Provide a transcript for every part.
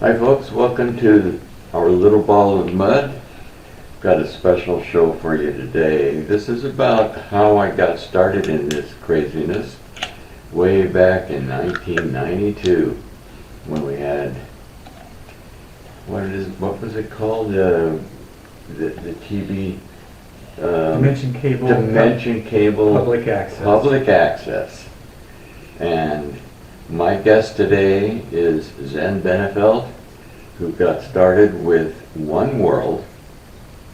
Hi folks, welcome to our little ball of mud. Got a special show for you today. This is about how I got started in this craziness way back in 1992 when we had, what was it called? The TV Dimension cable. Dimension cable. Public access. Public access. And my guest today is BENEFIEL, who got started with One World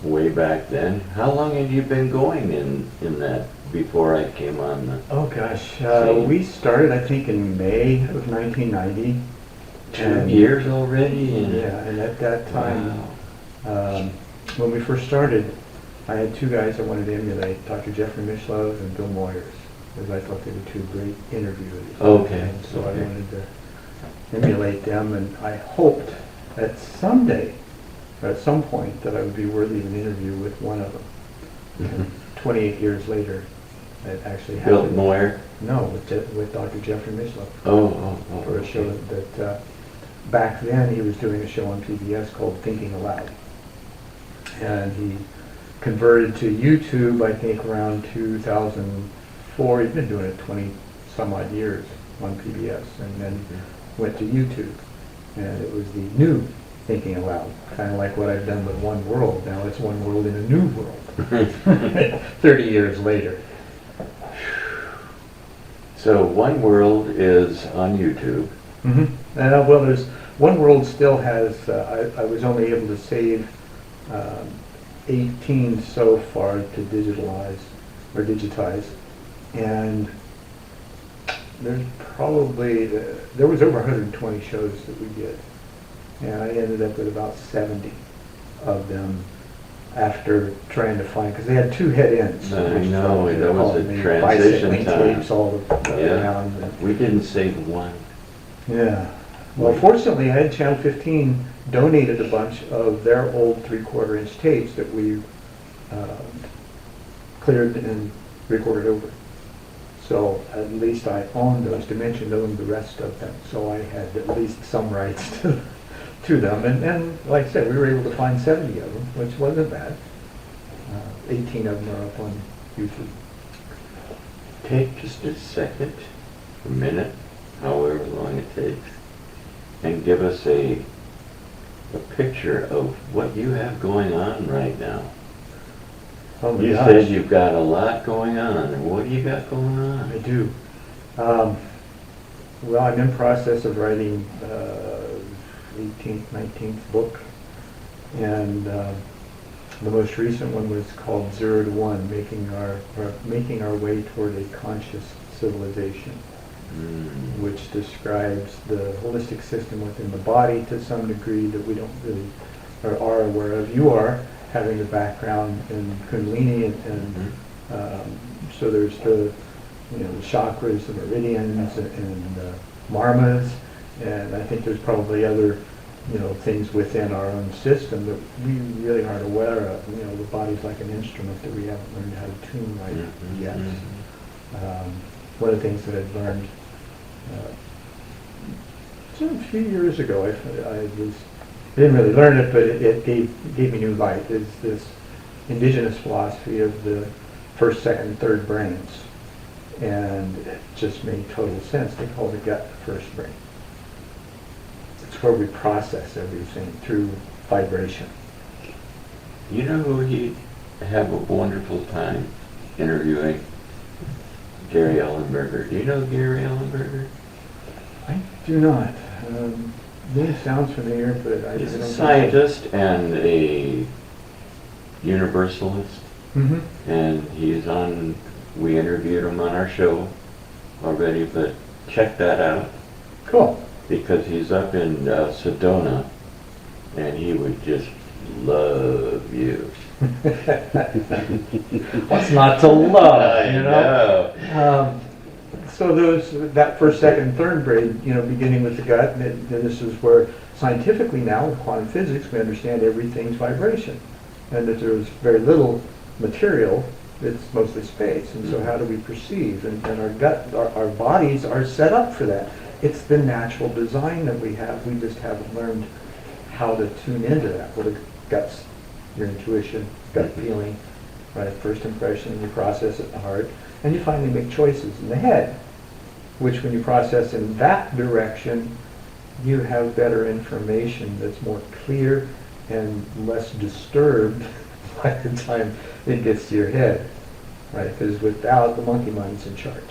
way back then. How long had you been going in that before I came on the Oh gosh, scene? we started I think in May of 1990. 2 years already? Yeah, and at that time, Wow. when we first started, I had two guys I wanted to emulate, Dr. Jeffrey Mishlove and Bill Moyers, because I thought they were two great interviewers. Okay. And so Okay. I wanted to emulate them, and I hoped that someday, or at some point, that I would be worthy of an interview with one of them. And 28 years later, it actually Bill happened. Moyer? No, with Dr. Jeffrey Mishlove. Oh. For a show that back then he was doing a show on PBS called Thinking Aloud. And he converted to YouTube, I think, around 2004. He'd been doing it 20 some odd years on PBS, and then went to YouTube. And it was the new Thinking Aloud, kind of like what I've done with One World. Now it's One World in a New World, 30 years later. So One World is on YouTube. Mm-hmm. And well, there's One World still has. I was only able to save 18 so far to digitize, and there's probably there was over 120 shows that we did, and I ended up with about 70 of them after trying to find, because they had two head ends. I know, that was a transition bicycling time. tapes all around. Yeah, we didn't save one. Yeah. Well, fortunately, I had Channel 15 donated a bunch of their old 3/4 inch tapes that we cleared and recorded over. So at least I owned those. Dimension owned the rest of them. So I had at least some rights to them. And like I said, we were able to find 70 of them, which wasn't bad. 18 of them are up on YouTube. Take just a second, a minute, however long it takes, and give us a picture of what you have going on right now. Oh my You gosh. said you've got a lot going on. What do you got going on? I do. Well, I'm in process of writing 18th, 19th book, and the most recent one was called 0 to 1, making our way toward a conscious civilization, which describes the holistic system within the body to some degree that we don't really or are aware of. You are having a background in Kundalini, and so there's the the chakras, the meridians, and marmas, and I think there's probably other things within our own system that we really aren't aware of. The body's like an instrument that we haven't learned how to tune right yet. One of the things that I've learned a few years ago, I didn't really learn it, but it gave me new light, is this indigenous philosophy of the first, second, third brains. And it just made total sense. They call the gut the first brain. It's where we process everything through vibration. You know who he'd have a wonderful time interviewing? Gary Ellenberger. Do you know Gary Ellenberger? I do not. Name sounds familiar, but I He's don't a know. scientist and a universalist, Mm-hmm. and we interviewed him on our show already, but check that out, Cool. because he's up in Sedona, and he would just love you. What's not to love, I know. So that first, second, third brain, beginning with the gut, and this is where scientifically now with quantum physics we understand everything's vibration, and that there's very little material It's mostly space, and so how do we perceive? And our gut, our bodies are set up for that. It's the natural design that we have. We just haven't learned how to tune into that. What are guts, your intuition, gut feeling, right? First impression, you process it in the heart, and you finally make choices in the head, which when you process in that direction, you have better information that's more clear and less disturbed by the time it gets to your head, right? Because without, the monkey mind's in charge.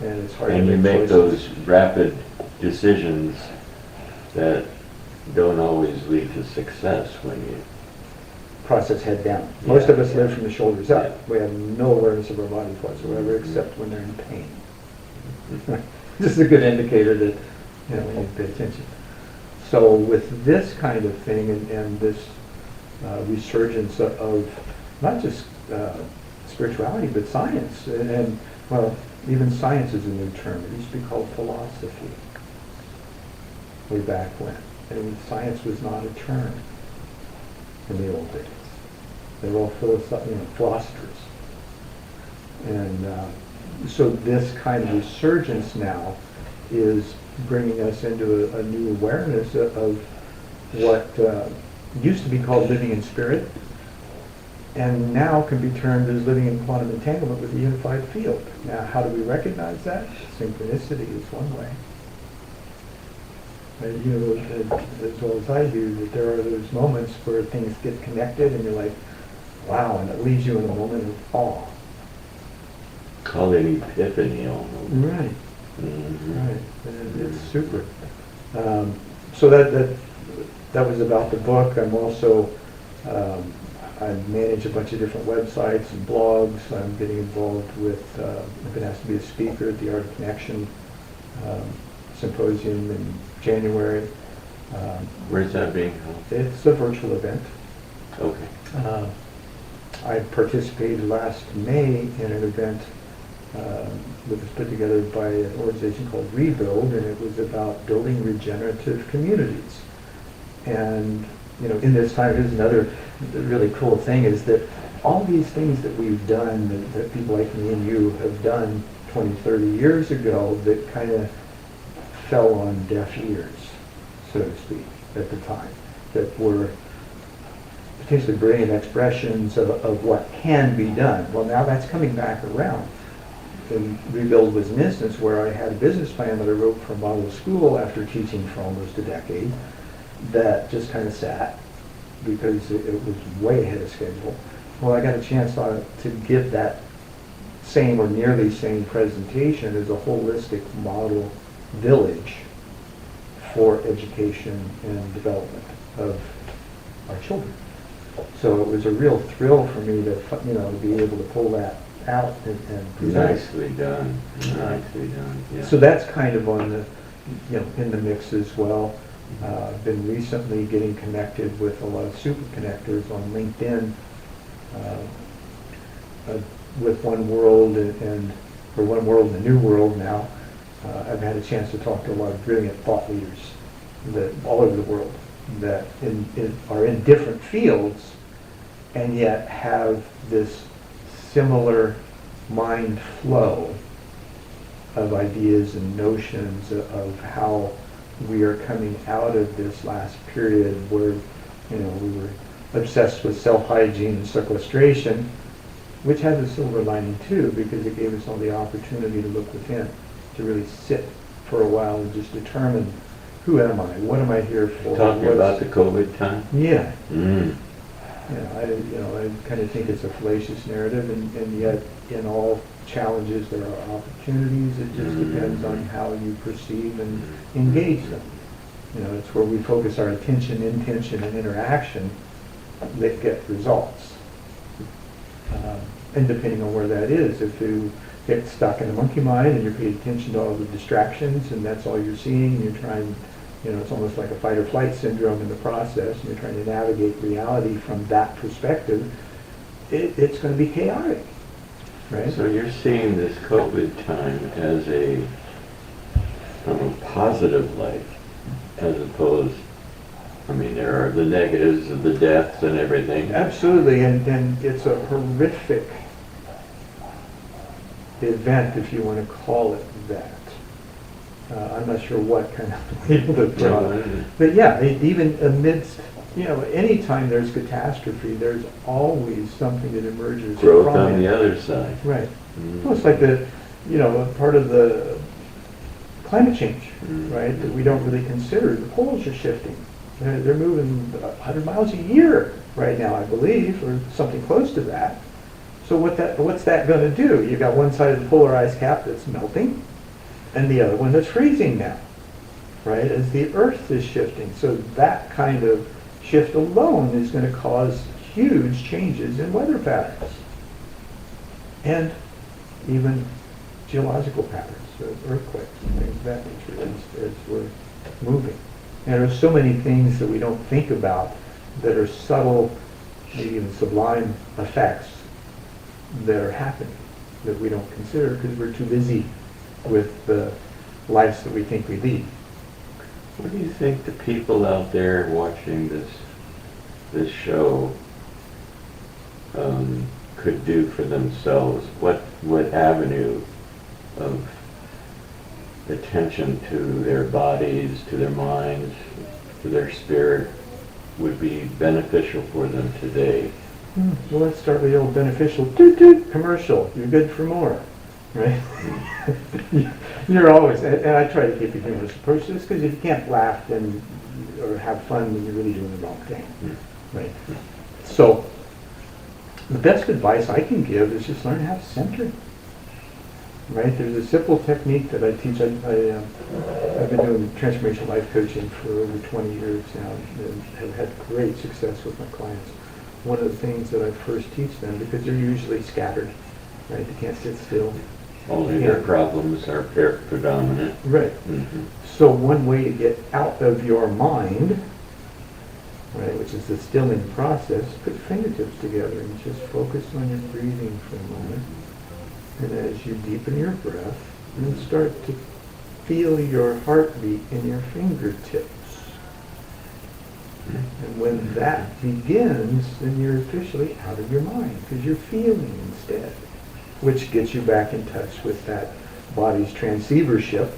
And it's hard to And you make choices. those rapid decisions that don't always lead to success when you... Process head down. Most of us Yeah. live from the shoulders up. Yeah. We have no awareness of our bodies whatsoever, except when they're in pain. This is a good indicator that, we need to pay attention. So with this kind of thing and this resurgence of not just spirituality, but science, and well, even science is a new term. It used to be called philosophy way back when. And science was not a term in the old days. They were all philosophers. And so this kind of resurgence now is bringing us into a new awareness of what used to be called living in spirit, and now can be termed as living in quantum entanglement with a unified field. Now, how do we recognize that? Synchronicity is one way. And you know, as well as I do, that there are those moments where things get connected and you're like, wow, and it leaves you in a moment of awe. Call it epiphany almost. Right. Mhm. Right, and it's super. So that was about the book. I'm also, I manage a bunch of different websites and blogs. I'm getting involved with, I've been asked to be a speaker at the Art of Connection Symposium in January. Where's that being held? It's a virtual event. Okay. I participated last May in an event that was put together by an organization called Rebuild, and it was about building regenerative communities. And in this time, here's another really cool thing, is that all these things that we've done, that people like me and you have done 20, 30 years ago, that kind of fell on deaf ears, so to speak, at the time, that were potentially brilliant expressions of what can be done. Well, now that's coming back around. And Rebuild was an instance where I had a business plan that I wrote for model school after teaching for almost a decade that just kind of sat because it was way ahead of schedule. Well, I got a chance to give that same or nearly same presentation as a holistic model village for education and development of our children. So it was a real thrill for me to be able to pull that out and present. Nicely done. Nicely done. Yeah. So that's kind of on the, in the mix as well. I've been recently getting connected with a lot of super connectors on LinkedIn with One World or One World and the New World now. I've had a chance to talk to a lot of brilliant thought leaders that all over the world that are in different fields and yet have this similar mind flow of ideas and notions of how we are coming out of this last period where we were obsessed with self-hygiene and sequestration, which has a silver lining too, because it gave us all the opportunity to look within, to really sit for a while and just determine, who am I? What am I here for? Talking about the COVID time? Yeah. Mm. I kind of think it's a fallacious narrative, and yet in all challenges there are opportunities. It just depends on how you perceive and engage them. It's where we focus our attention, intention, and interaction that get results. And depending on where that is, if you get stuck in the monkey mind and you're paying attention to all the distractions and that's all you're seeing, you're trying, it's almost like a fight or flight syndrome in the process, and you're trying to navigate reality from that perspective, it's going to be chaotic, right? So you're seeing this COVID time as a positive light, as opposed I mean, there are the negatives of the deaths and everything. Absolutely, and it's a horrific event, if you want to call it that. I'm not sure what kind of label to put on it. But yeah, even amidst, anytime there's catastrophe, there's always something that emerges Growth from on it. the other side. Right. Well, it's like part of the climate change, right, that we don't really consider. The poles are shifting. They're moving 100 miles a year right now, I believe, or something close to that. So what's that going to do? You've got one side of the polar ice cap that's melting, and the other one that's freezing now, right, as the Earth is shifting. So that kind of shift alone is going to cause huge changes in weather patterns and even geological patterns, earthquakes and things of that nature as we're moving. And there's so many things that we don't think about that are subtle, maybe even sublime effects that are happening that we don't consider because we're too busy with the lives that we think we lead. What do you think the people out there watching this show could do for themselves? What avenue of attention to their bodies, to their minds, to their spirit would be beneficial for them today? Well, let's start with the old beneficial toot-toot commercial. You're good for more, right? You're always, and I try to keep a humorous approach to this because if you can't laugh then or have fun, then you're really doing the wrong thing, right? So the best advice I can give is just learn how to center. Right? There's a simple technique that I teach. I've been doing transformational life coaching for over 20 years now and have had great success with my clients. One of the things that I first teach them, because they're usually scattered, right? They can't sit still. Only their problems are predominant. Right. So one way to get out of your mind, right, which is the stilling process, put your fingertips together and just focus on your breathing for a moment. And as you deepen your breath, you start to feel your heartbeat in your fingertips. And when that begins, then you're officially out of your mind because you're feeling instead, which gets you back in touch with that body's transceivership,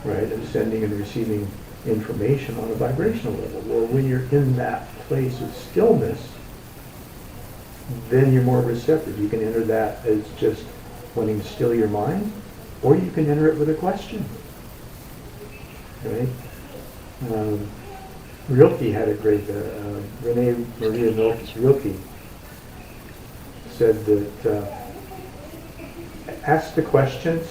right, of sending and receiving information on a vibrational level. Well, when you're in that place of stillness, then you're more receptive. You can enter that as just wanting to still your mind, or you can enter it with a question. Right? Rilke had a great, Renee Maria Rilke said that ask the questions,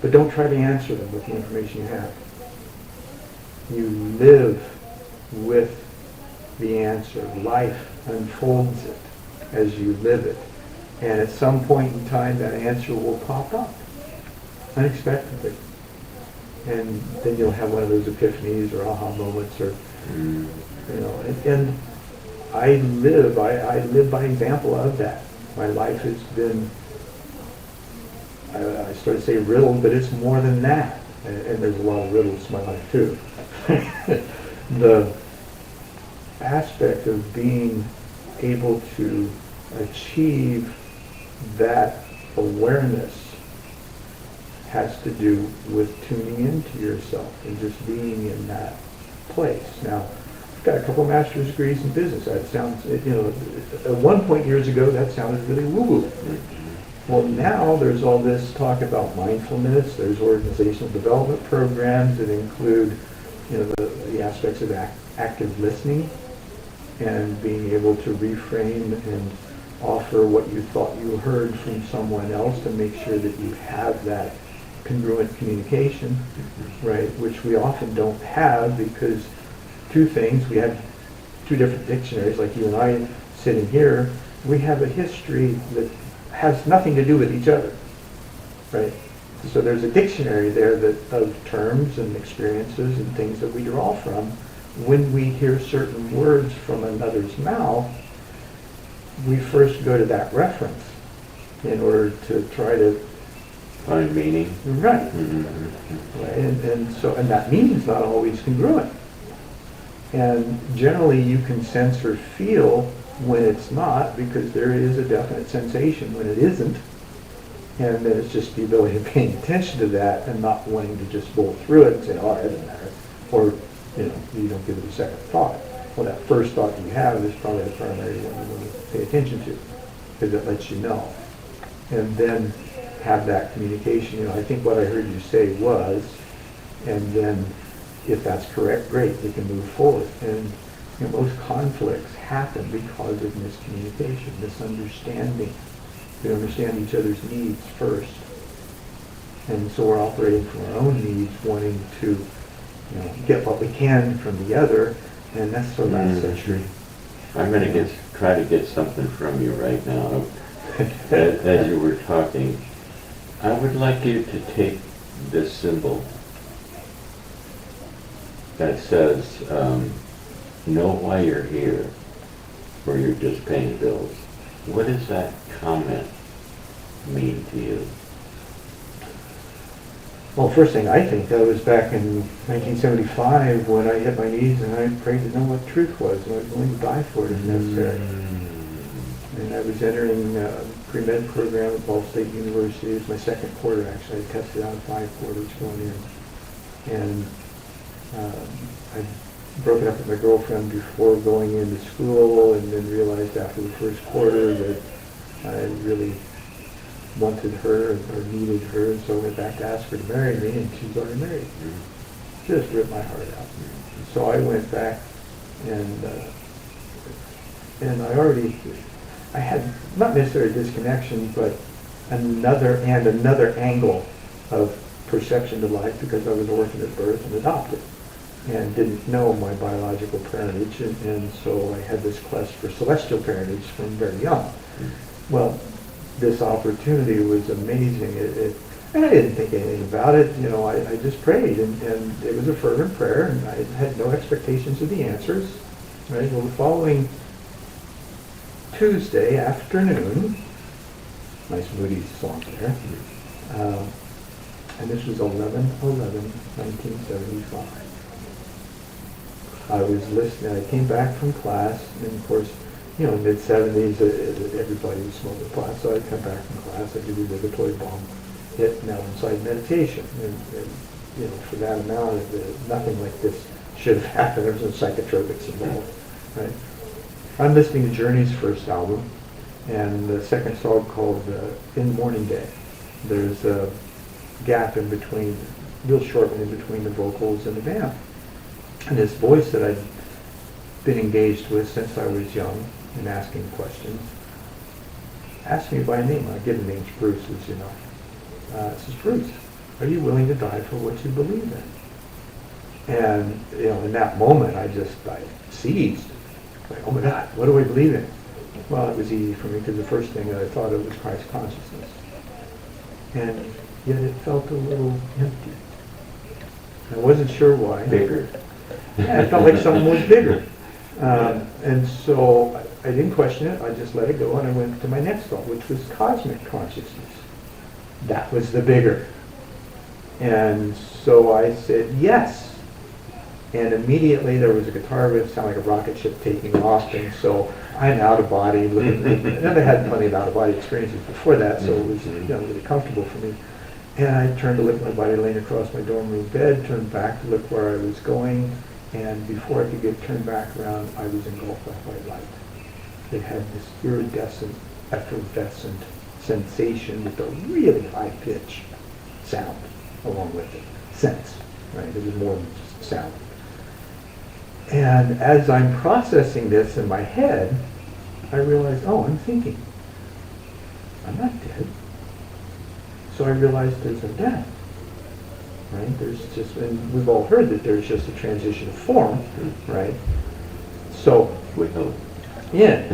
but don't try to answer them with the information you have. You live with the answer. Life unfolds it as you live it. And at some point in time, that answer will pop up unexpectedly. And then you'll have one of those epiphanies or aha moments or, and I live by example of that. My life has been, I started to say riddled, but it's more than that. And there's a lot of riddles in my life too. The aspect of being able to achieve that awareness has to do with tuning into yourself and just being in that place. Now, I've got a couple master's degrees in business. That sounds, at one point years ago, that sounded really woo-woo. Well, now there's all this talk about mindfulness. There's organizational development programs that include, the aspects of active listening and being able to reframe and offer what you thought you heard from someone else to make sure that you have that congruent communication, right, which we often don't have because two things, we have two different dictionaries, like you and I sitting here, we have a history that has nothing to do with each other, right? So there's a dictionary there of terms and experiences and things that we draw from. When we hear certain words from another's mouth, we first go to that reference in order to try to find meaning. Right. Right. And that meaning's not always congruent. And generally you can sense or feel when it's not, because there is a definite sensation when it isn't. And then it's just the ability of paying attention to that and not wanting to just bolt through it and say, oh, it doesn't matter. Or, you don't give it a second thought. Well, that first thought you have is probably the primary one you want to pay attention to, because it lets you know. And then have that communication. I think what I heard you say was, and then if that's correct, great, we can move forward. And most conflicts happen because of miscommunication, misunderstanding. We understand each other's needs first. And so we're operating from our own needs, wanting to get what we can from the other, and that's the last century. I'm going to try to get something from you right now. As you were talking, I would like you to take this symbol that says, know why you're here, or you're just paying bills. What does that comment mean to you? Well, first thing I think, that was back in 1975 when I hit my knees and I prayed to know what truth was, and I was willing to die for it if necessary. And I was entering a pre-med program at Ball State University. It was my second quarter, actually. I tested out 5 quarters going in. And I'd broken up with my girlfriend before going into school, and then realized after the first quarter that I really wanted her or needed her, and so I went back to ask her to marry me, and she's already married. Just ripped my heart out. So I went back, and I had not necessarily a disconnection, but another angle of perception to life, because I was orphaned at birth and adopted, and didn't know my biological parentage, and so I had this quest for celestial parentage from very young. Well, this opportunity was amazing. And I didn't think anything about it. I just prayed, and it was a fervent prayer, and I had no expectations of the answers. Right? Well, the following Tuesday afternoon, nice moody song there, and this was 11/11/1975. I was listening. I came back from class, and of course, mid-70s, everybody was smoking pot, so I'd come back from class, I'd do the obligatory bomb hit, now inside meditation. And for that amount, nothing like this should have happened. There was no psychotropics involved, right? I'm listening to Journey's first album, and the second song called In the Morning Day. There's a gap in between, real short one in between the vocals and the vamp. And this voice that I'd been engaged with since I was young, and asking questions, asked me by name. My given name's Bruce, as you know. It says, Bruce, are you willing to die for what you believe in? And in that moment, I seized. Like, oh my God, what do I believe in? Well, it was easy for me, because the first thing that I thought of was Christ consciousness. And yet it felt a little empty. I wasn't sure why. Bigger. Yeah, it felt like something was bigger. And so I didn't question it. I just let it go, and I went to my next thought, which was cosmic consciousness. That was the bigger. And so I said yes. And immediately there was a guitar riff, sounded like a rocket ship taking off, and so I'm out of body. I never had plenty of out of body experiences before that, so it was really comfortable for me. And I turned to look at my body laying across my dorm room bed, turned back to look where I was going, and before I could get turned back around, I was engulfed by white light. It had this iridescent, effervescent sensation with a really high pitch sound along with it. Sense, right? It was more than just sound. And as I'm processing this in my head, I realized, oh, I'm thinking. I'm not dead. So I realized there's no death. Right? There's just, and we've all heard that there's just a transition of form, right? So, We hope. yeah.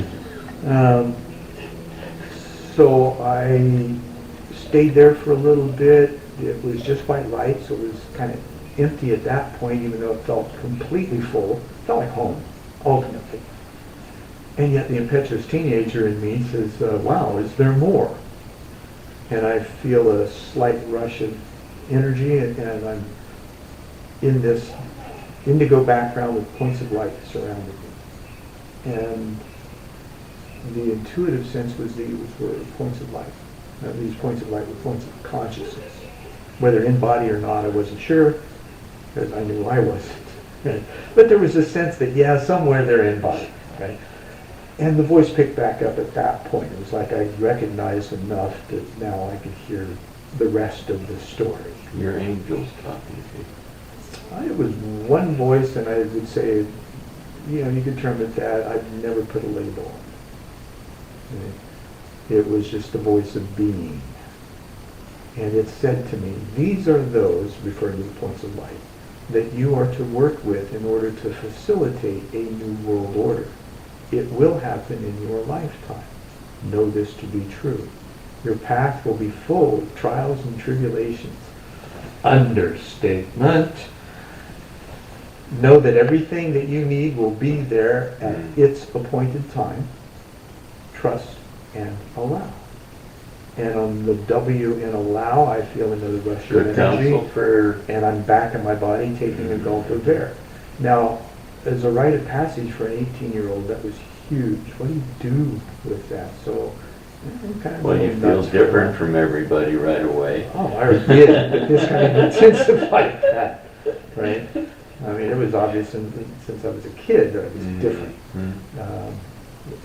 So I stayed there for a little bit. It was just white light, so it was kind of empty at that point, even though it felt completely full. It felt like home, ultimately. And yet the impetuous teenager in me says, wow, is there more? And I feel a slight rush of energy, and I'm in this indigo background with points of light surrounding me. And the intuitive sense was these were points of light. These points of light were points of consciousness. Whether in body or not, I wasn't sure, because I knew I wasn't. But there was a sense that, yeah, somewhere they're in body. Right? And the voice picked back up at that point. It was like I recognized enough that now I could hear the rest of the story. Your angels talking to you. It was one voice, and I would say, you could term it that. I'd never put a label on it. It was just the voice of being. And it said to me, these are those, referring to the points of light, that you are to work with in order to facilitate a new world order. It will happen in your lifetime. Know this to be true. Your path will be full of trials and tribulations. Understatement. Know that everything that you need will be there at its appointed time. Trust and allow. And on the W in allow, I feel another rush of Good energy. counsel for... And I'm back in my body taking a gulp of air. Now, as a rite of passage for an 18-year-old, that was huge. What do you do with that? So, kind of Well, you feel different from everybody right away. Oh, I already did, but this kind of intensified that, right? I mean, it was obvious since I was a kid that I was different.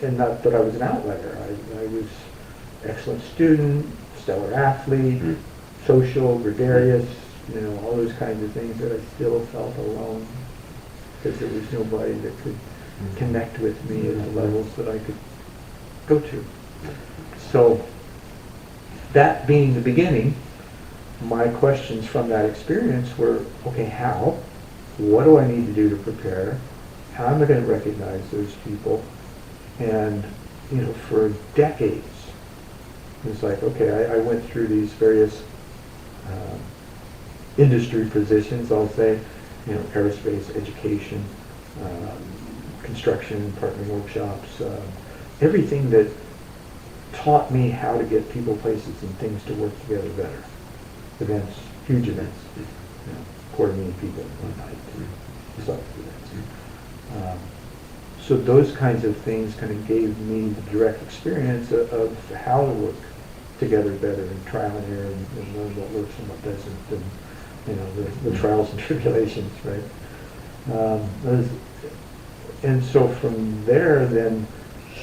And not that I was an outlier. I was excellent student, stellar athlete, social, gregarious, all those kinds of things that I still felt alone because there was nobody that could connect with me at the levels that I could go to. So, that being the beginning, my questions from that experience were, okay, how? What do I need to do to prepare? How am I going to recognize those people? And, for decades, it's like, okay, I went through these various industry positions, I'll say, aerospace, education, construction, partnering workshops, everything that taught me how to get people, places, and things to work together better. Events, huge events, quarter million people in one night, such events. So those kinds of things kind of gave me the direct experience of how to work together better and trial and error and learn what works and what doesn't, and the trials and tribulations, right? And so from there, then,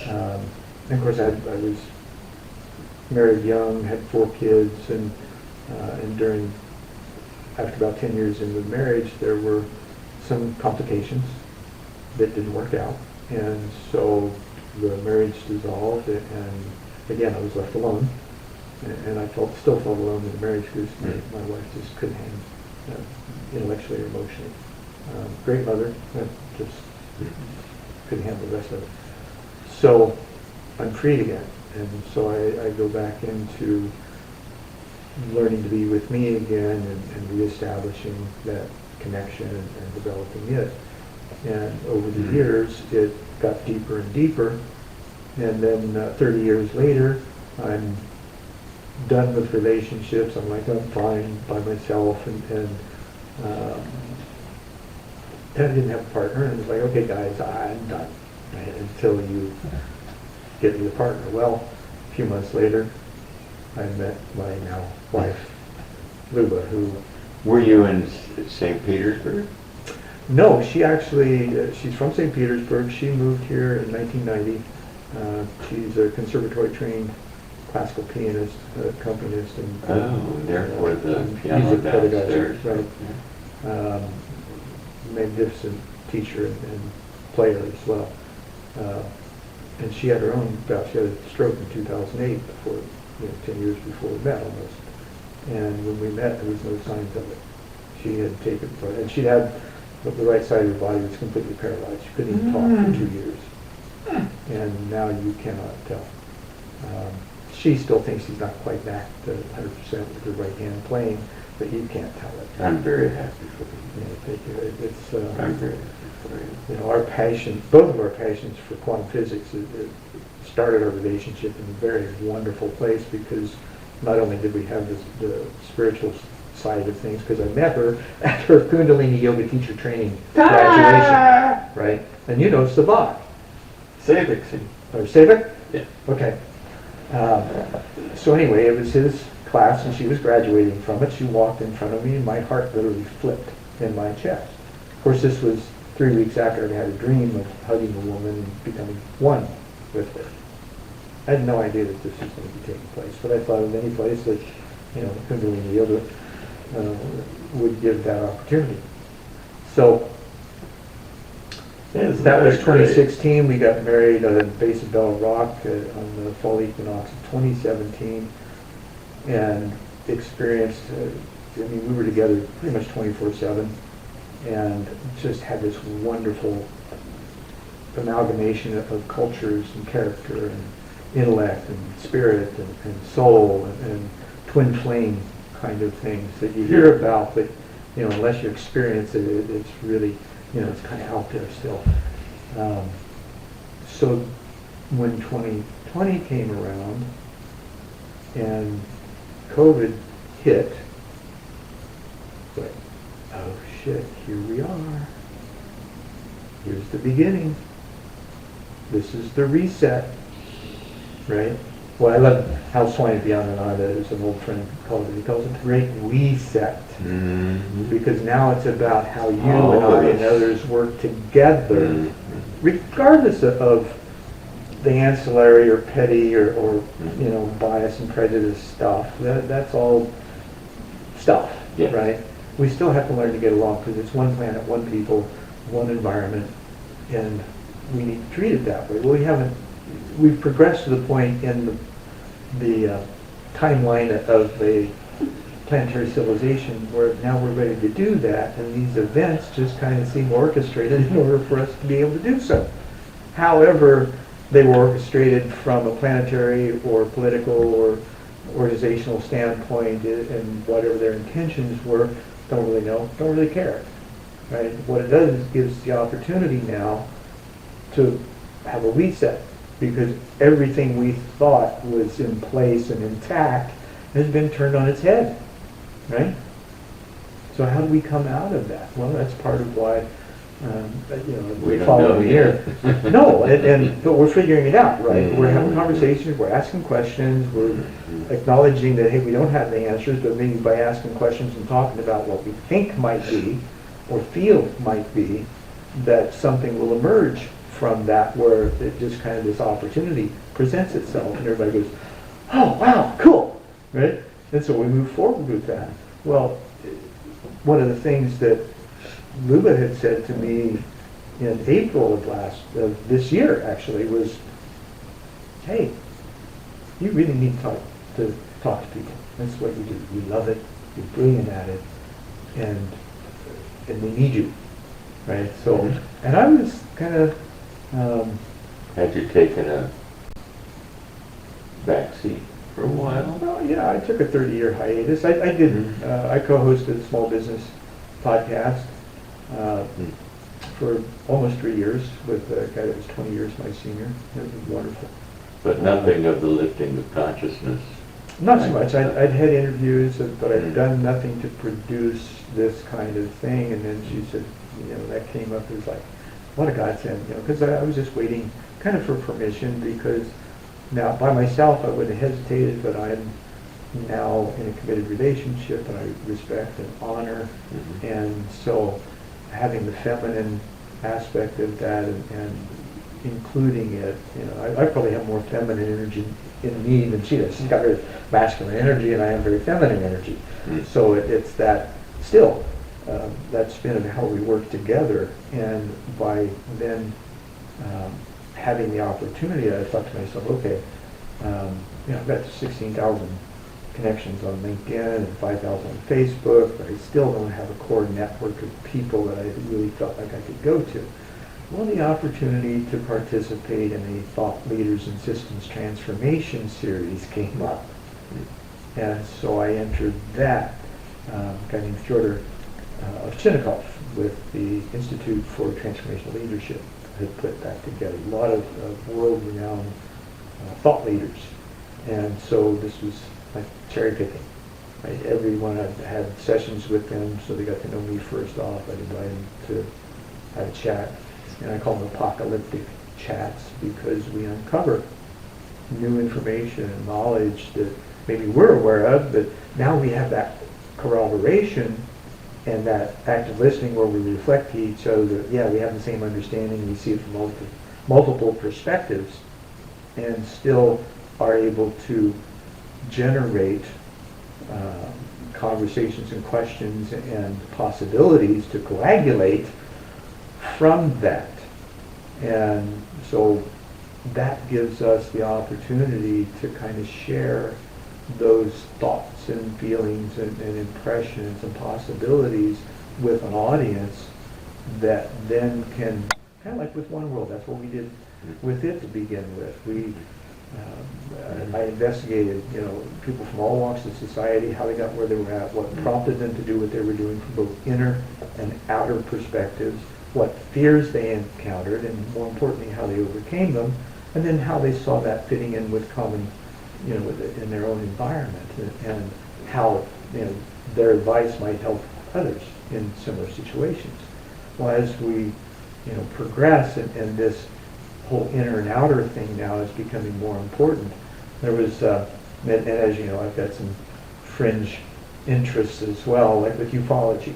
and of course, I was married young, had 4 kids, and after about 10 years into marriage, there were some complications that didn't work out, and so the marriage dissolved, and again, I was left alone, and I still felt alone in the marriage because my wife just couldn't handle intellectually or emotionally. Great mother, but just couldn't handle the rest of it. So I'm freed again, and so I go back into learning to be with me again and reestablishing that connection and developing it. And over the years, it got deeper and deeper. And then 30 years later, I'm done with relationships. I'm like, I'm fine by myself. And I didn't have a partner. And it was like, okay, guys, I'm done. Right? Until you get me a partner. Well, a few months later, I met my now wife, Luba, who... Were you in St. Petersburg? No, she actually, she's from St. Petersburg. She moved here in 1990. She's a conservatory-trained classical pianist, accompanist, and therefore the piano music downstairs. pedagogy, right? Magnificent teacher and player as well. And she had her own bout. She had a stroke in 2008, before, 10 years before we met almost. And when we met, there was no signs of it. She had taken, and she'd had the right side of her body was completely paralyzed. She couldn't even talk for 2 years. And now you cannot tell. She still thinks she's not quite back to 100% with her right hand playing, but you can't tell it. I'm very happy for you. Thank you. It's, I'm very happy for you. our passion, both of our passions for quantum physics, it started our relationship in a very wonderful place because not only did we have the spiritual side of things because I met her at her Kundalini yoga teacher training graduation, right? And you know Savak. Savik. Or Savik? Yeah. Okay. So anyway, it was his class and she was graduating from it. She walked in front of me and my heart literally flipped in my chest. Of course, this was 3 weeks after I'd had a dream of hugging a woman and becoming one with her. I had no idea that this was going to be taking place, but I thought of any place that, you know, Kundalini Yoga would give that opportunity. So that was 2016. We got married at the base of Bell Rock on the fall equinox of 2017 and experienced, I mean, we were together pretty much 24/7 and just had this wonderful amalgamation of cultures and character and intellect and spirit and soul and twin flame kind of things that you hear about, but you know, unless you experience it, it's really, you know, it's kind of out there still. So when 2020 came around and COVID hit, it's like, oh shit, here we are. Here's the beginning. This is the reset, right? Well, I love Hal Swain-Beyond there's an old friend calls it. He calls it the Great Reset, because now it's about how you and I and others work together, regardless of the ancillary or petty or you know, bias and prejudice stuff. That's all stuff, yes. Right? We still have to learn to get along because it's one planet, one people, one environment, and we need to treat it that way. Well, we've progressed to the point in the timeline of a planetary civilization where now we're ready to do that, and these events just kind of seem orchestrated in order for us to be able to do so. However, they were orchestrated from a planetary or political or organizational standpoint, and whatever their intentions were, don't really know, don't really care. Right? What it does is gives the opportunity now to have a reset, because everything we thought was in place and intact has been turned on its head, right? So how do we come out of that? Well, that's part of why, you know, we don't following know here. yet. No, but we're figuring it out, right? We're having conversations, we're asking questions, we're acknowledging that, hey, we don't have the answers, but maybe by asking questions and talking about what we think might be or feel might be, that something will emerge from that, where it just kind of this opportunity presents itself and everybody goes, oh wow, cool, right? And so we move forward with that. Well, one of the things that Luba had said to me in April of this year actually was, hey, you really need to talk to people. That's what you do. You love it, you're brilliant at it, and they need you, right? So, and I was kind of had you taken a back seat for a while? Well, yeah, I took a 30-year hiatus. I did. I co-hosted a small business podcast for almost 3 years with a guy that was 20 years my senior. It was wonderful. But nothing of the lifting of consciousness. Not so much. I'd had interviews, but I'd done nothing to produce this kind of thing. And then she said, you know, that came up as like, what a godsend, you know, because I was just waiting kind of for permission, because now by myself I would have hesitated, but I'm now in a committed relationship and I respect and honor, and so having the feminine aspect of that and including it, you know, I probably have more feminine energy in me than she does. She's got very masculine energy and I have very feminine energy. So it's that still, that spin of how we work together, and by then having the opportunity, I thought to myself, okay, you know, I've got 16,000 connections on LinkedIn and 5,000 on Facebook, but I still don't have a core network of people that I really felt like I could go to. Well, the opportunity to participate in a Thought Leaders and Systems Transformation series came up. And so I entered that. A guy named Fyodor Ovchinnikov with the Institute for Transformational Leadership had put that together. A lot of world-renowned thought leaders. And so this was like cherry picking. Right? Everyone, I've had sessions with them, so they got to know me first off. I'd invite them to have a chat, and I call them apocalyptic chats because we uncover new information and knowledge that maybe we're aware of, but now we have that corroboration and that active listening where we reflect to each other that, yeah, we have the same understanding, we see it from multiple perspectives, and still are able to generate conversations and questions and possibilities to coagulate from that. And so that gives us the opportunity to kind of share those thoughts and feelings and impressions and possibilities with an audience that then can, kind of like with One World, that's what we did with it to begin with. I investigated, people from all walks of society, how they got where they were at, what prompted them to do what they were doing from both inner and outer perspectives, what fears they encountered, and more importantly, how they overcame them, and then how they saw that fitting in with common, in their own environment, and how, their advice might help others in similar situations. Well, as we, progress and this whole inner and outer thing now is becoming more important. There was, and as you know, I've got some fringe interests as well, like with ufology,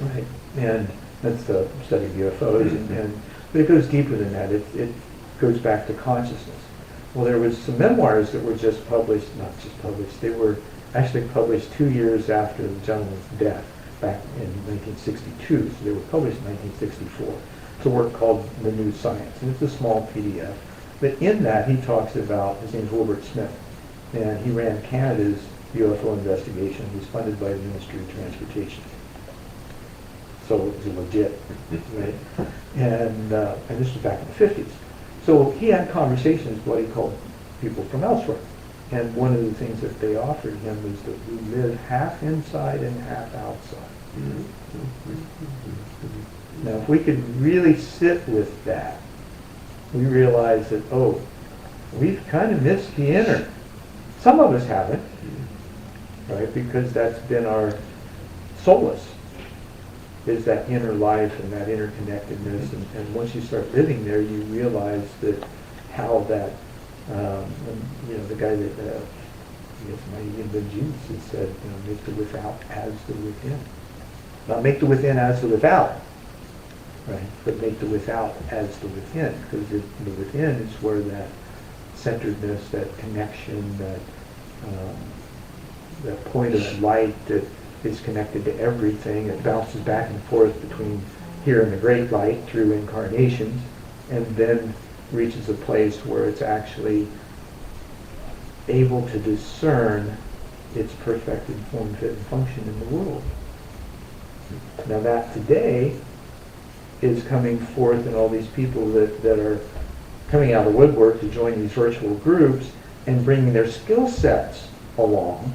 right? And that's the study of UFOs, but it goes deeper than that. It goes back to consciousness. Well, there was some memoirs that were just published, not just published, they were actually published 2 years after the gentleman's death, back in 1962, so they were published in 1964. It's a work called The New Science, and it's a small PDF. But in that, he talks about, his name's Wilbert Smith, and he ran Canada's UFO investigation. He was funded by the Ministry of Transportation. So it was legit, right? And this was back in the 50s. So he had conversations with what he called people from elsewhere. And one of the things that they offered him was that we live half inside and half outside. Now, if we could really sit with that, we realize that, we've kind of missed the inner. Some of us haven't, right? Because that's been our solace, is that inner life and that interconnectedness. And once you start living there, you realize that how that, the guy that, might been Jesus, he said, make the without as the within. Not make the within as the without, right? But make the without as the within, because the within is where that centeredness, that connection, that point of light that is connected to everything. It bounces back and forth between here and the great light through incarnations, and then reaches a place where it's actually able to discern its perfected form, fit, and function in the world. Now that today is coming forth in all these people that are coming out of the woodwork to join these virtual groups and bringing their skill sets along,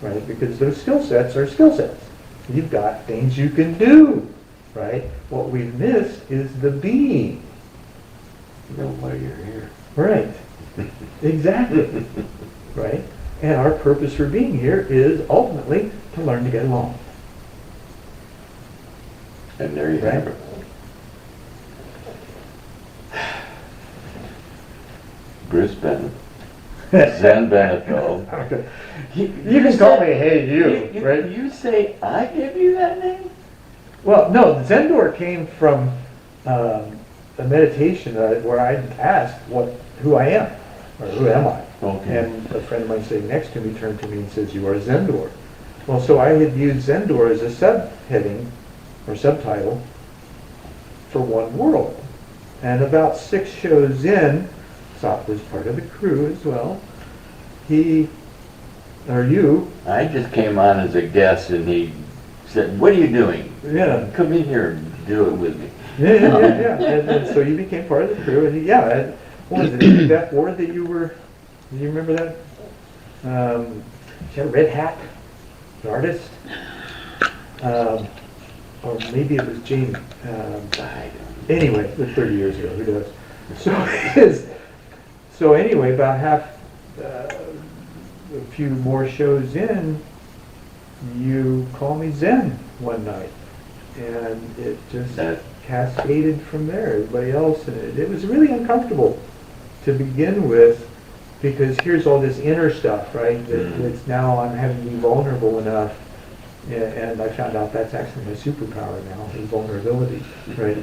right? Because those skill sets are skill sets. You've got things you can do, right? What we've missed is the being. You know why you're here. Right. Exactly. Right? And our purpose for being here is ultimately to learn to get along. And there you have it. Bruce Bennett, Zen Benefiel. Okay. You can call me Hey You, right? You say I give you that name? Well, no, Zendor came from a meditation where I asked who I am, or who am I? Okay. And a friend of mine sitting next to me turned to me and says, you are Zendor. Well, so I had used Zendor as a subheading or subtitle for One World. And about 6 shows in, Sop was part of the crew as well, you, I just came on as a guest and he said, what are you doing? yeah, Come in here and do it with me. yeah. And so you became part of the crew, and what was it, that board that you were, do you remember that? She had a red hat, an artist, or maybe it was Jamie. Anyway, it was 30 years ago, who knows? So anyway, about half, a few more shows in, you call me Zen one night. And it just That- cascaded from there, everybody else. And it was really uncomfortable to begin with, because here's all this inner stuff, right? That's now I'm having to be vulnerable enough. And I found out that's actually my superpower now, is vulnerability, right?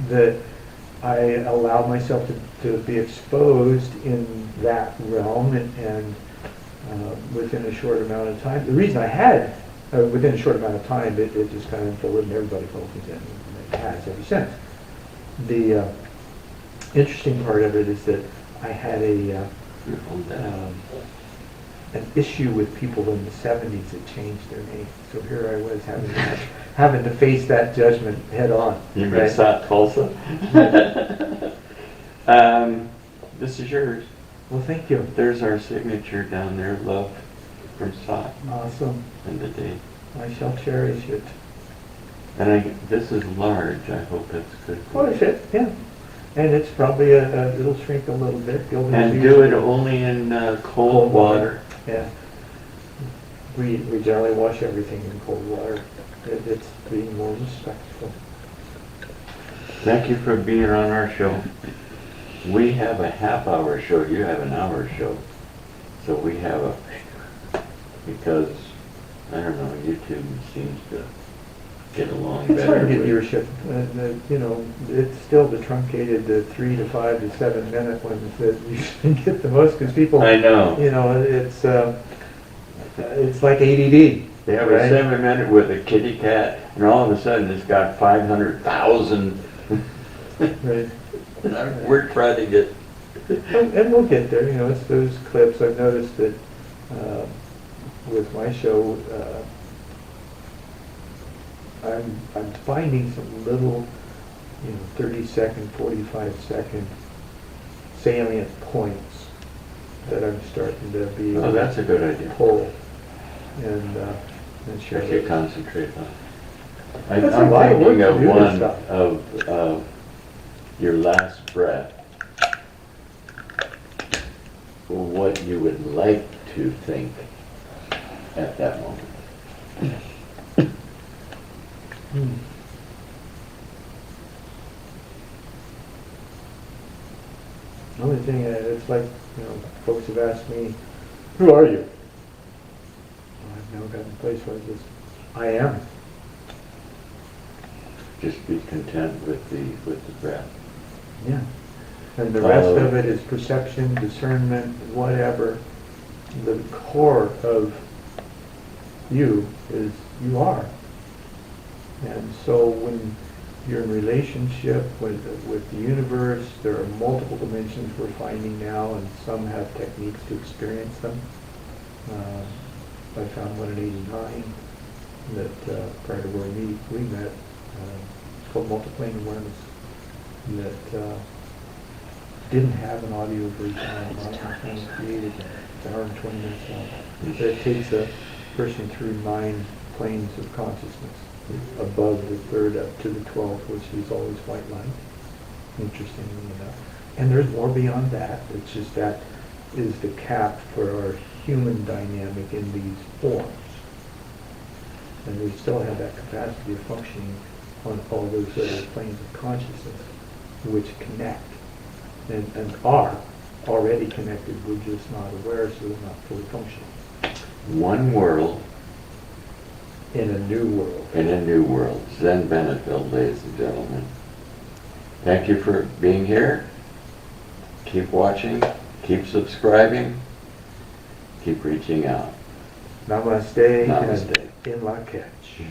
That I allow myself to be exposed in that realm, and within a short amount of time. The reason I had, within a short amount of time, it just kind of unfolded and everybody focused in, and it has ever since. The interesting part of it is that I had an issue with people in the 70s that changed their name. So here I was having to face that judgment head on. You mean right? South Tulsa? This is yours. Well, thank you. There's our signature down there, love from Sot Awesome. and the date. I shall cherish it. And this is large, I hope that's good. Oh, it fit, yeah. And it's probably it'll shrink a little bit. And do it only in cold water. Yeah. We generally wash everything in cold water. It's being more respectful. Thank you for being on our show. We have a half-hour show, you have an hour show. So we have because, I don't know, YouTube seems to get along better. It's hard to get with- viewership. You know, it's still the truncated 3 to 5 to 7 minute ones that usually get the most, because people, I know. you know, it's like ADD. They have right? a 7 minute with a kitty cat, and all of a sudden it's got 500,000. Right. We're trying to get. And we'll get there. You know, it's those clips. I've noticed that with my show, I'm finding some little, 30-second, 45-second salient points that I'm starting to be Oh, that's a good idea. pull and share. If you concentrate on. That's a I'm lot of work thinking to of do this one stuff. of your last breath. What you would like to think at that moment. Hmm. The only thing, it's like, folks have asked me, who are you? Well, I've never gotten a place where I just, I am. Just be content with the breath. Yeah. And the rest of it is perception, discernment, whatever. The core of you is you are. And so when you're in relationship with the universe, there are multiple dimensions we're finding now, and some have techniques to experience them. I found one in '89 that prior to where we met, it's called multiplane awareness, that didn't have an audio version on it. Created it's an hour and 20 minutes long. It takes a person through 9 planes of consciousness, above the 3rd up to the 12th, which is always white light, interestingly enough. And there's more beyond that. It's just that is the cap for our human dynamic in these forms. And we still have that capacity of functioning on all those other planes of consciousness, which connect and are already connected. We're just not aware, so they're not fully functioning. One world In a new world. in a new world. Zen BENEFIEL, ladies and gentlemen. Thank you for being here. Keep watching, keep subscribing, keep reaching out. Namaste, Namaste. and in la catch.